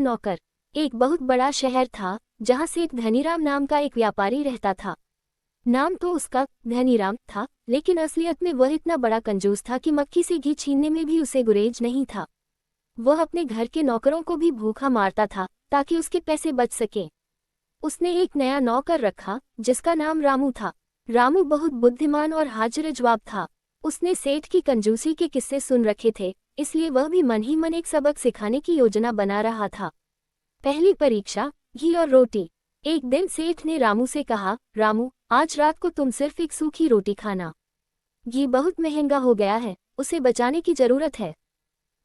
नौकर। एक बहुत बड़ा शहर था जहाँ सेठ धनीराम नाम का एक व्यापारी रहता था। नाम तो उसका धनीराम था, लेकिन असलियत में वह इतना बड़ा कंजूस था कि मक्खी से घी छीनने में भी उसे गुरेज नहीं था। वह अपने घर के नौकरों को भी भूखा मारता था ताकि उसके पैसे बच सके। उसने एक नया नौकर रखा जिसका नाम रामू था। रामू बहुत बुद्धिमान और हाजिर-ए-जवाब था। उसने सेठ की कंजूसी के किस्से सुन रखे थे, इसलिए वह भी मन ही मन एक सबक सिखाने की योजना बना रहा था। पहली परीक्षा, घी और रोटी। एक दिन सेठ ने रामू से कहा, रामू, आज रात को तुम सिर्फ एक सूखी रोटी खाना। घी बहुत महंगा हो गया है, उसे बचाने की जरूरत है।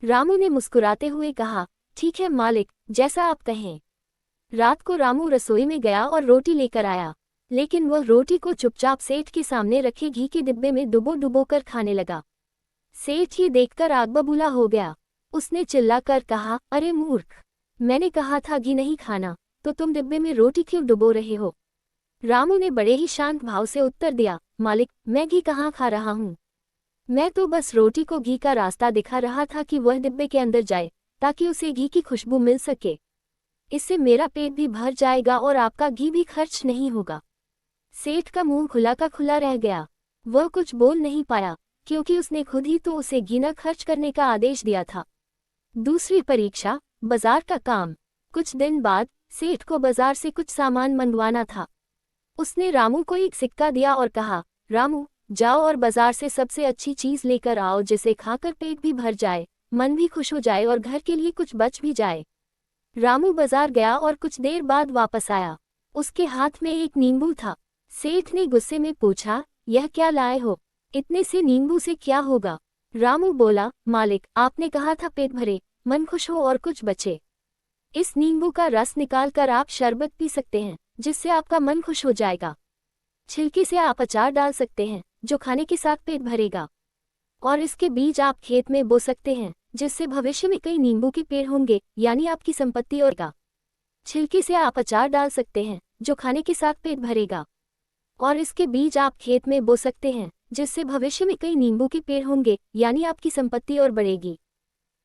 रामू ने मुस्कुराते हुए कहा, ठीक है मालिक, जैसा आप कहें। रात को रामू रसोई में गया और रोटी लेकर आया, लेकिन वह रोटी को चुपचाप सेठ के सामने रखे घी के डिब्बे में डुबो डुबो कर खाने लगा। सेठ ये देखकर आग बबूला हो गया। उसने चिल्लाकर कहा, अरे मूर्ख, मैंने कहा था घी नहीं खाना, तो तुम डिब्बे में रोटी क्यों डुबो रहे हो? रामू ने बड़े ही शांत भाव से उत्तर दिया, मालिक, मैं घी कहाँ खा रहा हूँ। मैं तो बस रोटी को घी का रास्ता दिखा रहा था कि वह डिब्बे के अंदर जाए, ताकि उसे घी की खुशबू मिल सके। इससे मेरा पेट भी भर जाएगा और आपका घी भी खर्च नहीं होगा। सेठ का मुंह खुला का खुला रह गया। वह कुछ बोल नहीं पाया, क्योंकि उसने खुद ही तो उसे घी न खर्च करने का आदेश दिया था। दूसरी परीक्षा, बाजार का काम। कुछ दिन बाद सेठ को बाजार से कुछ सामान मंगवाना था। उसने रामू को एक सिक्का दिया और कहा, रामू, जाओ और बाजार से सबसे अच्छी चीज लेकर आओ जिसे खाकर पेट भी भर जाए, मन भी खुश हो जाए और घर के लिए कुछ बच भी जाए। रामू बाजार गया और कुछ देर बाद वापस आया। उसके हाथ में एक नींबू था। सेठ ने गुस्से में पूछा, यह क्या लाए हो? इतने से नींबू से क्या होगा? रामू बोला, मालिक, आपने कहा था पेट भरे, मन खुश हो और कुछ बचे। इस नींबू का रस निकालकर आप शरबत पी सकते हैं, जिससे आपका मन खुश हो जाएगा। छिलके से आप अचार डाल सकते हैं, जो खाने के साथ पेट भरेगा। और इसके बीज आप खेत में बो सकते हैं, जिससे भविष्य में कई नींबू के पेड़ होंगे, यानी आपकी संपत्ति होगा। छिलके से आप अचार डाल सकते हैं, जो खाने के साथ पेट भरेगा। और इसके बीज आप खेत में बो सकते हैं, जिससे भविष्य में कई नींबू के पेड़ होंगे, यानी आपकी संपत्ति और बढ़ेगी।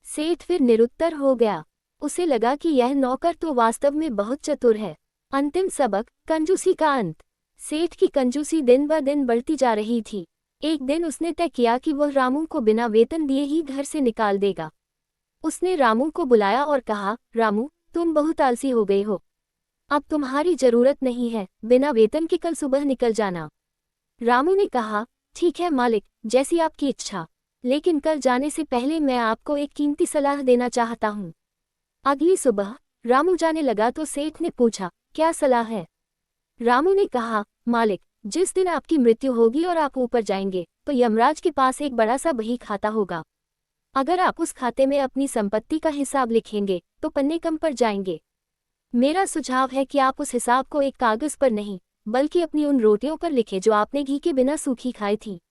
सेठ फिर निरुत्तर हो गया। उसे लगा कि यह नौकर तो वास्तव में बहुत चतुर है। अंतिम सबक, कंजूसी का अंत। सेठ की कंजूसी दिन ब दिन बढ़ती जा रही थी। एक दिन उसने तय किया कि वह रामू को बिना वेतन दिए ही घर से निकाल देगा। उसने रामू को बुलाया और कहा, रामू, तुम बहुत आलसी हो गए हो। अब तुम्हारी जरूरत नहीं है, बिना वेतन के कल सुबह निकल जाना। रामू ने कहा, ठीक है मालिक, जैसी आपकी इच्छा, लेकिन कल जाने से पहले मैं आपको एक कीमती सलाह देना चाहता हूँ। अगली सुबह रामू जाने लगा तो सेठ ने पूछा, क्या सलाह है? रामू ने कहा, मालिक, जिस दिन आपकी मृत्यु होगी और आप ऊपर जाएंगे, तो यमराज के पास एक बड़ा सा बही खाता होगा। अगर आप उस खाते में अपनी संपत्ति का हिसाब लिखेंगे, तो पन्ने कम पड़ जाएंगे। मेरा सुझाव है कि आप उस हिसाब को एक कागज पर नहीं, बल्कि अपनी उन रोटियों पर लिखें जो आपने घी के बिना सूखी खाई थी।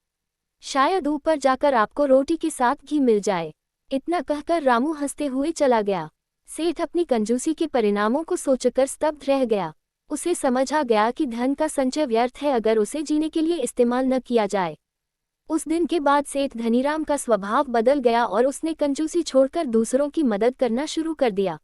शायद ऊपर जाकर आपको रोटी के साथ घी मिल जाए। इतना कहकर रामू हंसते हुए चला गया। सेठ अपनी कंजूसी के परिणामों को सोचकर स्तब्ध रह गया। उसे समझ आ गया कि धन का संचय व्यर्थ है अगर उसे जीने के लिए इस्तेमाल न किया जाए। उस दिन के बाद सेठ धनीराम का स्वभाव बदल गया और उसने कंजूसी छोड़कर दूसरों की मदद करना शुरू कर दिया।